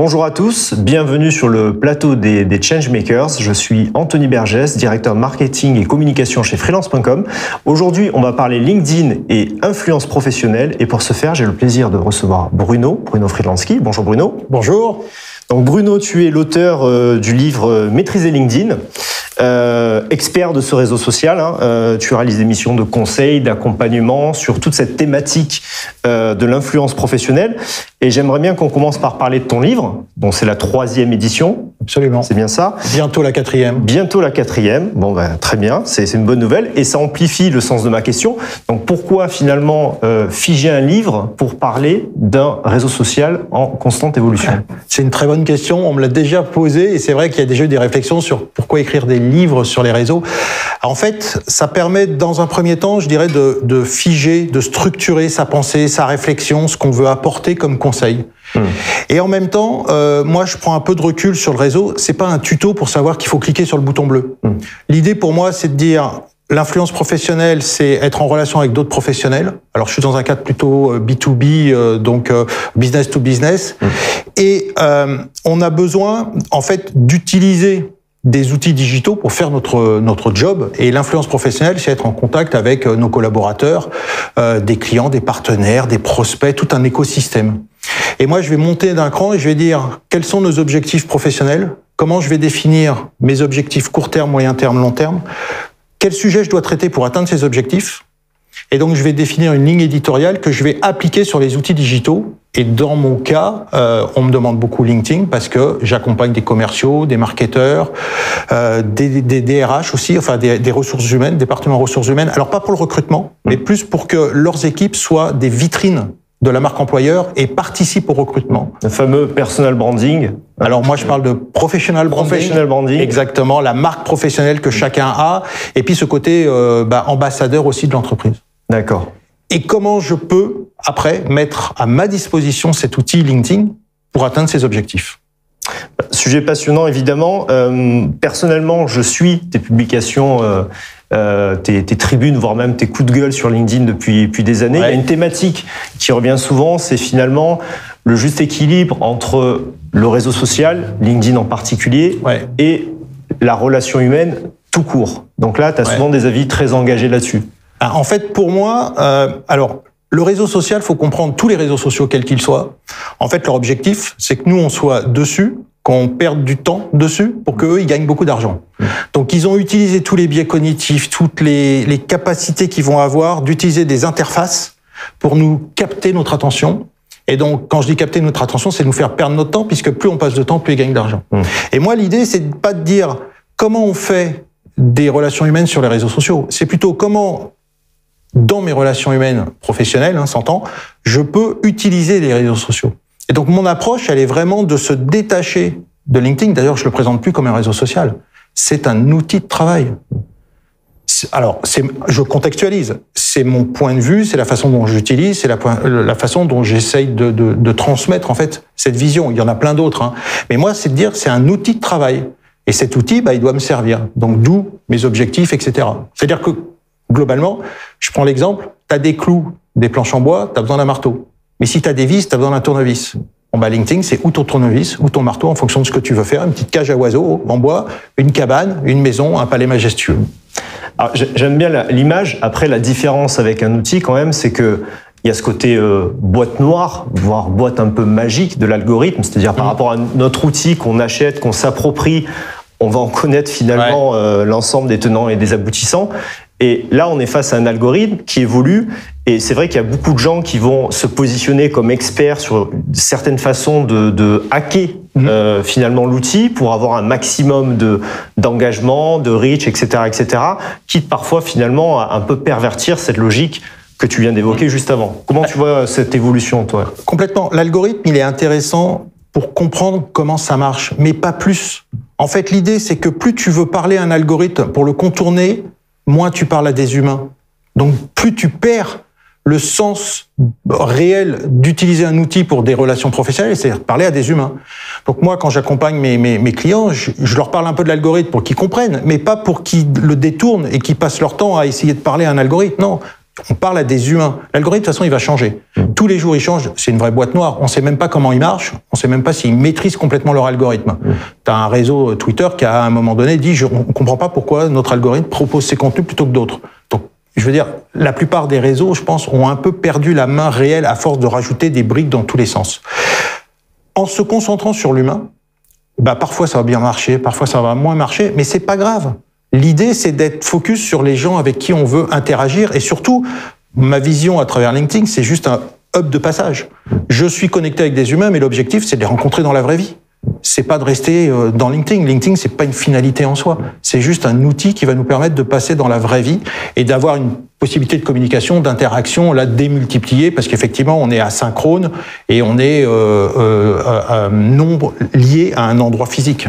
Bonjour à tous, bienvenue sur le plateau des Changemakers. Je suis Anthony Bergès, directeur marketing et communication chez freelance.com. Aujourd'hui, on va parler LinkedIn et influence professionnelle. Et pour ce faire, j'ai le plaisir de recevoir Bruno Friedlanski. Bonjour Bruno. Bonjour. Donc Bruno, tu es l'auteur du livre Maîtriser LinkedIn. Expert de ce réseau social, tu réalises des missions de conseil, d'accompagnement sur toute cette thématique de l'influence professionnelle. Et j'aimerais bien qu'on commence par parler de ton livre. Bon, c'est la 3e édition. Absolument. C'est bien ça. Bientôt la 4e. Bientôt la 4e. Bon, très bien. C'est une bonne nouvelle. Et ça amplifie le sens de ma question. Donc, pourquoi finalement figer un livre pour parler d'un réseau social en constante évolution? C'est une très bonne question. On me l'a déjà posée. Et c'est vrai qu'il y a déjà eu des réflexions sur pourquoi écrire des livres sur les réseaux. En fait, ça permet, dans un premier temps, je dirais, de figer, de structurer sa pensée, sa réflexion, ce qu'on veut apporter comme conseil. Et en même temps, moi, je prends un peu de recul sur le réseau. C'est pas un tuto pour savoir qu'il faut cliquer sur le bouton bleu. L'idée pour moi, c'est de dire l'influence professionnelle, c'est être en relation avec d'autres professionnels. Alors, je suis dans un cadre plutôt B2B, donc business to business. Et on a besoin, en fait, d'utiliser des outils digitaux pour faire notre job. Et l'influence professionnelle, c'est être en contact avec nos collaborateurs, des clients, des partenaires, des prospects, tout un écosystème. Et moi, je vais monter d'un cran et je vais dire quels sont nos objectifs professionnels, comment je vais définir mes objectifs court terme, moyen terme, long terme, quel sujet je dois traiter pour atteindre ces objectifs. Et donc, je vais définir une ligne éditoriale que je vais appliquer sur les outils digitaux. Et dans mon cas, on me demande beaucoup LinkedIn parce que j'accompagne des commerciaux, des marketeurs, des DRH aussi, enfin des ressources humaines, départements ressources humaines. Alors, pas pour le recrutement, mais plus pour que leurs équipes soient des vitrines de la marque employeur et participent au recrutement. Le fameux personal branding. Alors moi, je parle de professional branding. Professional branding. Exactement, la marque professionnelle que chacun a. Et puis ce côté ambassadeur aussi de l'entreprise. D'accord. Et comment je peux, après, mettre à ma disposition cet outil LinkedIn pour atteindre ces objectifs? Sujet passionnant, évidemment. Personnellement, je suis tes publications, tes tribunes, voire même tes coups de gueule sur LinkedIn depuis des années. Ouais. Il y a une thématique qui revient souvent, c'est finalement le juste équilibre entre le réseau social, LinkedIn en particulier, et la relation humaine tout court. Donc là, tu as souvent des avis très engagés là-dessus. En fait, pour moi, alors le réseau social, faut comprendre tous les réseaux sociaux, quels qu'ils soient. En fait, leur objectif, c'est que nous, on soit dessus, qu'on perde du temps dessus pour qu'eux, ils gagnent beaucoup d'argent. Donc, ils ont utilisé tous les biais cognitifs, toutes les capacités qu'ils vont avoir d'utiliser des interfaces pour nous capter notre attention. Et donc, quand je dis capter notre attention, c'est nous faire perdre notre temps, puisque plus on passe de temps, plus ils gagnent d'argent. Et moi, l'idée, c'est pas de dire comment on fait des relations humaines sur les réseaux sociaux. C'est plutôt comment, dans mes relations humaines professionnelles, s'entend, je peux utiliser les réseaux sociaux. Et donc, mon approche, elle est vraiment de se détacher de LinkedIn. D'ailleurs, je le présente plus comme un réseau social. C'est un outil de travail. Alors, je contextualise. C'est mon point de vue, c'est la façon dont j'utilise, c'est la façon dont j'essaye de transmettre, en fait, cette vision. Il y en a plein d'autres, Mais moi, c'est de dire, c'est un outil de travail. Et cet outil, il doit me servir. Donc, d'où mes objectifs, etc. C'est-à-dire que, globalement, je prends l'exemple, tu as des clous, des planches en bois, tu as besoin d'un marteau. Mais si tu as des vis, tu as besoin d'un tournevis. LinkedIn, c'est ou ton tournevis ou ton marteau en fonction de ce que tu veux faire. Une petite cage à oiseaux en bois, une cabane, une maison, un palais majestueux. Alors, j'aime bien l'image. Après, la différence avec un outil, quand même, c'est que il y a ce côté boîte noire, voire boîte un peu magique de l'algorithme. C'est-à-dire par rapport à notre outil qu'on achète, qu'on s'approprie, on va en connaître finalement l'ensemble des tenants et des aboutissants. Et là, on est face à un algorithme qui évolue. Et c'est vrai qu'il y a beaucoup de gens qui vont se positionner comme experts sur certaines façons de hacker finalement l'outil pour avoir un maximum d'engagement, de reach, etc., quitte parfois finalement à un peu pervertir cette logique que tu viens d'évoquer juste avant. Comment tu vois cette évolution, toi? Complètement. L'algorithme, il est intéressant pour comprendre comment ça marche, mais pas plus. En fait, l'idée, c'est que plus tu veux parler à un algorithme pour le contourner, moins tu parles à des humains. Donc, plus tu perds le sens réel d'utiliser un outil pour des relations professionnelles, c'est-à-dire parler à des humains. Donc moi, quand j'accompagne mes clients, je leur parle un peu de l'algorithme pour qu'ils comprennent, mais pas pour qu'ils le détournent et qu'ils passent leur temps à essayer de parler à un algorithme. Non, On parle à des humains. L'algorithme, de toute façon, il va changer. Tous les jours, il change. C'est une vraie boîte noire. On ne sait même pas comment il marche. On ne sait même pas s'ils maîtrisent complètement leur algorithme. Tu as un réseau Twitter qui, à un moment donné, dit on ne comprend pas pourquoi notre algorithme propose ces contenus plutôt que d'autres. Donc, je veux dire, la plupart des réseaux, je pense, ont un peu perdu la main réelle à force de rajouter des briques dans tous les sens. En se concentrant sur l'humain, parfois ça va bien marcher, parfois ça va moins marcher, mais c'est pas grave. L'idée, c'est d'être focus sur les gens avec qui on veut interagir et surtout, ma vision à travers LinkedIn, c'est juste un hub de passage. Je suis connecté avec des humains, mais l'objectif, c'est de les rencontrer dans la vraie vie. C'est pas de rester dans LinkedIn. LinkedIn, c'est pas une finalité en soi. C'est juste un outil qui va nous permettre de passer dans la vraie vie et d'avoir une possibilité de communication, d'interaction, là, démultipliée, parce qu'effectivement, on est asynchrone et on est non lié à un endroit physique.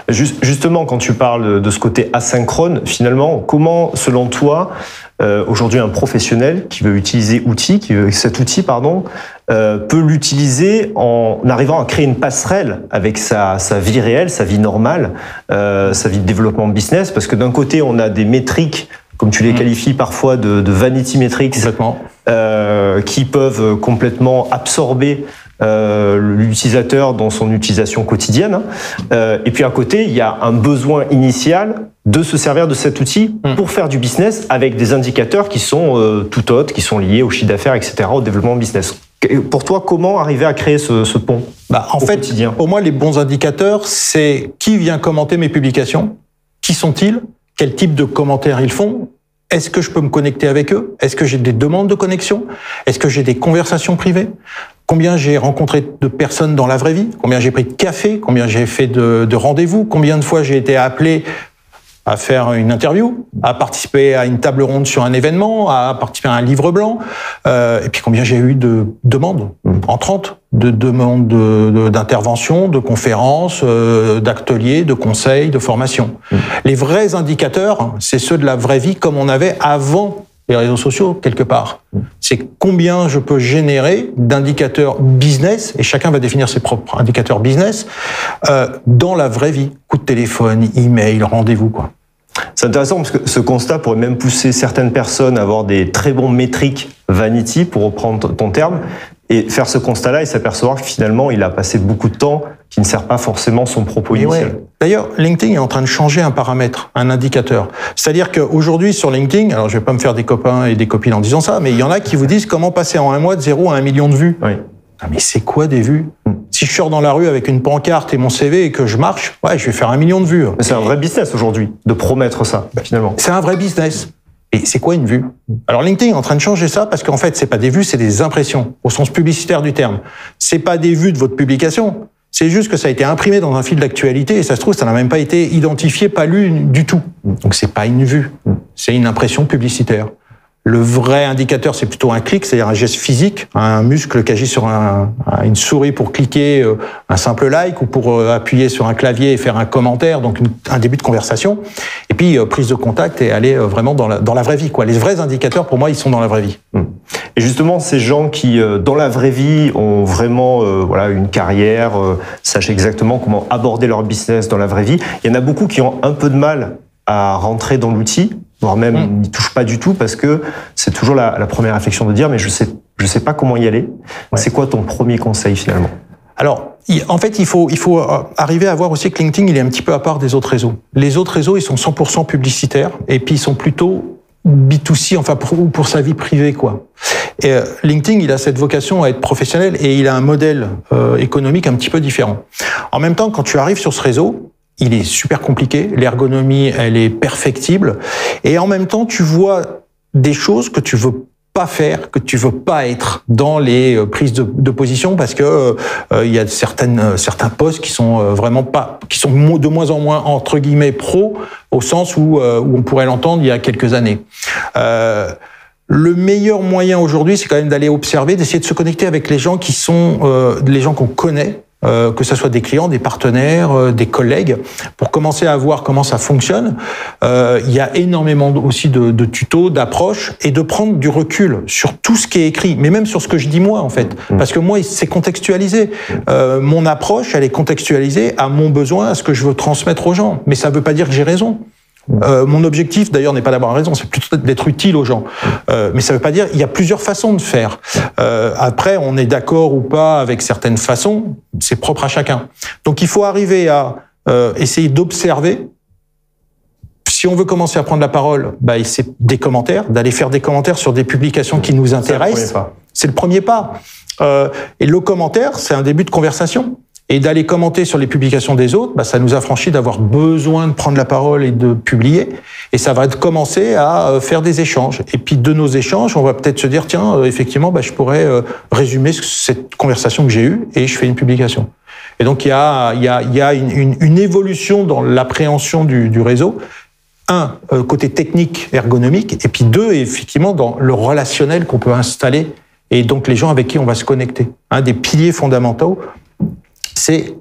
Justement, quand tu parles de ce côté asynchrone, finalement, comment, selon toi, aujourd'hui, un professionnel qui veut utiliser cet outil, peut l'utiliser en arrivant à créer une passerelle avec sa vie réelle, sa vie normale, sa vie de développement business, parce que d'un côté, on a des métriques, comme tu les qualifies parfois de vanity metrics, qui peuvent complètement absorber l'utilisateur dans son utilisation quotidienne. Et puis à côté, il y a un besoin initial de se servir de cet outil pour faire du business avec des indicateurs qui sont tout autres, qui sont liés au chiffre d'affaires, etc., au développement business. Pour toi, comment arriver à créer ce pont en fait, quotidien? Pour moi, les bons indicateurs, c'est qui vient commenter mes publications, qui sont-ils, quel type de commentaires ils font, est-ce que je peux me connecter avec eux, est-ce que j'ai des demandes de connexion, est-ce que j'ai des conversations privées, combien j'ai rencontré de personnes dans la vraie vie, combien j'ai pris de café, combien j'ai fait de rendez-vous, combien de fois j'ai été appelé à faire une interview, à participer à une table ronde sur un événement, à participer à un livre blanc, et puis combien j'ai eu de demandes entrantes, de demandes d'intervention, de conférences, d'ateliers, de conseils, de formations. Les vrais indicateurs, c'est ceux de la vraie vie comme on avait avant les réseaux sociaux, quelque part. C'est combien je peux générer d'indicateurs business, et chacun va définir ses propres indicateurs business, dans la vraie vie. Coup de téléphone, email, rendez-vous, quoi. C'est intéressant parce que ce constat pourrait même pousser certaines personnes à avoir des très bons métriques vanity, pour reprendre ton terme, et faire ce constat-là et s'apercevoir que finalement, il a passé beaucoup de temps qui ne sert pas forcément son propos initial. Ouais. D'ailleurs, LinkedIn est en train de changer un paramètre, un indicateur. C'est-à-dire qu'aujourd'hui, sur LinkedIn, alors je vais pas me faire des copains et des copines en disant ça, mais il y en a qui vous disent comment passer en un mois de 0 à 1 million de vues. Oui. Ah, mais c'est quoi des vues? Si je sors dans la rue avec une pancarte et mon CV et que je marche, je vais faire 1 million de vues. Mais c'est un vrai business aujourd'hui, de promettre ça, finalement. C'est un vrai business. Et c'est quoi une vue? Alors LinkedIn est en train de changer ça parce qu'en fait, c'est pas des vues, c'est des impressions, au sens publicitaire du terme. C'est pas des vues de votre publication. C'est juste que ça a été imprimé dans un fil d'actualité et ça se trouve, ça n'a même pas été identifié, pas lu du tout. Donc c'est pas une vue, c'est une impression publicitaire. Le vrai indicateur, c'est plutôt un clic, c'est-à-dire un geste physique, un muscle qui agit sur une souris pour cliquer un simple like ou pour appuyer sur un clavier et faire un commentaire, donc un début de conversation. Et puis prise de contact et aller vraiment dans la vraie vie, quoi. Les vrais indicateurs, pour moi, ils sont dans la vraie vie. Et justement, ces gens qui, dans la vraie vie, ont vraiment une carrière, sachent exactement comment aborder leur business dans la vraie vie, il y en a beaucoup qui ont un peu de mal à rentrer dans l'outil, voire même n'y touchent pas du tout, parce que c'est toujours la première réflexion de dire mais je sais pas comment y aller. Ouais. C'est quoi ton premier conseil finalement? Alors, en fait, il faut arriver à voir aussi que LinkedIn, il est un petit peu à part des autres réseaux. Les autres réseaux, ils sont 100% publicitaires, et puis ils sont plutôt B2C, enfin pour sa vie privée, quoi. Et LinkedIn, il a cette vocation à être professionnel, et il a un modèle économique un petit peu différent. En même temps, quand tu arrives sur ce réseau, il est super compliqué, l'ergonomie, elle est perfectible, et en même temps, tu vois des choses que tu veux pas faire, que tu veux pas être dans les prises de position, parce que il y a certains postes qui sont vraiment pas, qui sont de moins en moins entre guillemets pro, au sens où on pourrait l'entendre il y a quelques années. Le meilleur moyen aujourd'hui, c'est quand même d'aller observer, d'essayer de se connecter avec les gens qui sont les gens qu'on connaît. Que ce soit des clients, des partenaires, des collègues, pour commencer à voir comment ça fonctionne. Il y a énormément aussi de tutos, d'approches, et de prendre du recul sur tout ce qui est écrit, mais même sur ce que je dis moi, en fait. Parce que moi, c'est contextualisé. Mon approche, elle est contextualisée à mon besoin, à ce que je veux transmettre aux gens. Mais ça ne veut pas dire que j'ai raison. Mon objectif, d'ailleurs, n'est pas d'avoir raison, c'est plutôt d'être utile aux gens. Mais ça ne veut pas dire, il y a plusieurs façons de faire. Après, on est d'accord ou pas avec certaines façons, c'est propre à chacun. Donc, il faut arriver à essayer d'observer. Si on veut commencer à prendre la parole, c'est des commentaires, d'aller faire des commentaires sur des publications qui nous intéressent. C'est le premier pas. Et le commentaire, c'est un début de conversation. Et d'aller commenter sur les publications des autres, ça nous affranchit d'avoir besoin de prendre la parole et de publier. Et ça va commencer à faire des échanges. Et puis de nos échanges, on va peut-être se dire, tiens, effectivement, je pourrais résumer cette conversation que j'ai eue et je fais une publication. Et donc il y a une évolution dans l'appréhension du réseau. Un, côté technique, ergonomique, et puis deux, effectivement, dans le relationnel qu'on peut installer, et donc les gens avec qui on va se connecter. Un des piliers fondamentaux, c'est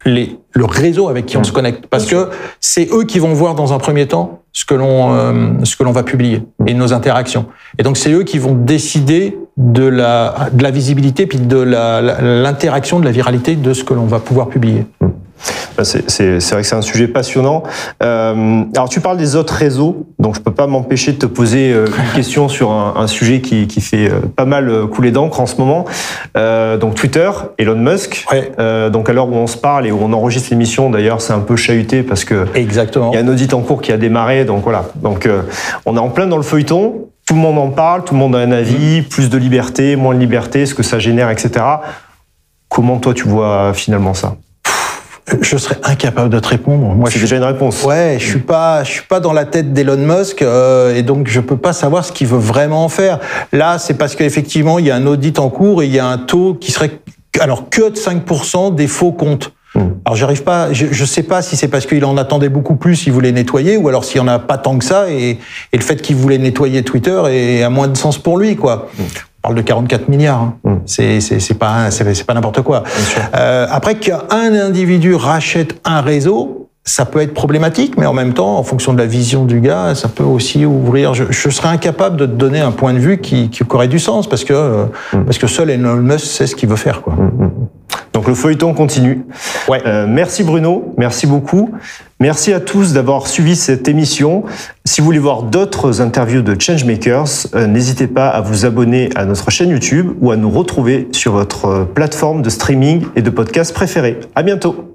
le réseau avec qui on se connecte, parce que c'est eux qui vont voir dans un premier temps ce que l'on va publier et nos interactions. Et donc c'est eux qui vont décider de la visibilité, puis de l'interaction, de la viralité de ce que l'on va pouvoir publier. C'est vrai que c'est un sujet passionnant. Alors tu parles des autres réseaux, donc je peux pas m'empêcher de te poser une question sur un sujet qui fait pas mal couler d'encre en ce moment. Donc Twitter, Elon Musk. Ouais. Donc à l'heure où on se parle et où on enregistre l'émission, d'ailleurs c'est un peu chahuté parce que exactement. Il y a un audit en cours qui a démarré, donc voilà. Donc on est en plein dans le feuilleton. Tout le monde en parle, tout le monde a un avis, plus de liberté, moins de liberté, ce que ça génère, etc. Comment toi tu vois finalement ça ? Je serais incapable de te répondre. Moi, c'est déjà une réponse. Ouais, je suis pas dans la tête d'Elon Musk et donc je peux pas savoir ce qu'il veut vraiment faire. Là, c'est parce qu'effectivement, il y a un audit en cours et il y a un taux qui serait alors que de 5% des faux comptes. Alors je sais pas si c'est parce qu'il en attendait beaucoup plus, il voulait nettoyer, ou alors s'il y en a pas tant que ça et le fait qu'il voulait nettoyer Twitter a moins de sens pour lui, quoi. On parle de 44 milliards. C'est pas n'importe quoi. Après qu'un individu rachète un réseau, ça peut être problématique, mais en même temps, en fonction de la vision du gars, ça peut aussi ouvrir. Je serais incapable de te donner un point de vue qui aurait du sens, parce que seul Elon Musk sait ce qu'il veut faire, quoi. Donc le feuilleton continue. Ouais. Merci Bruno, merci beaucoup. Merci à tous d'avoir suivi cette émission. Si vous voulez voir d'autres interviews de Changemakers, n'hésitez pas à vous abonner à notre chaîne YouTube ou à nous retrouver sur votre plateforme de streaming et de podcast préférée. À bientôt.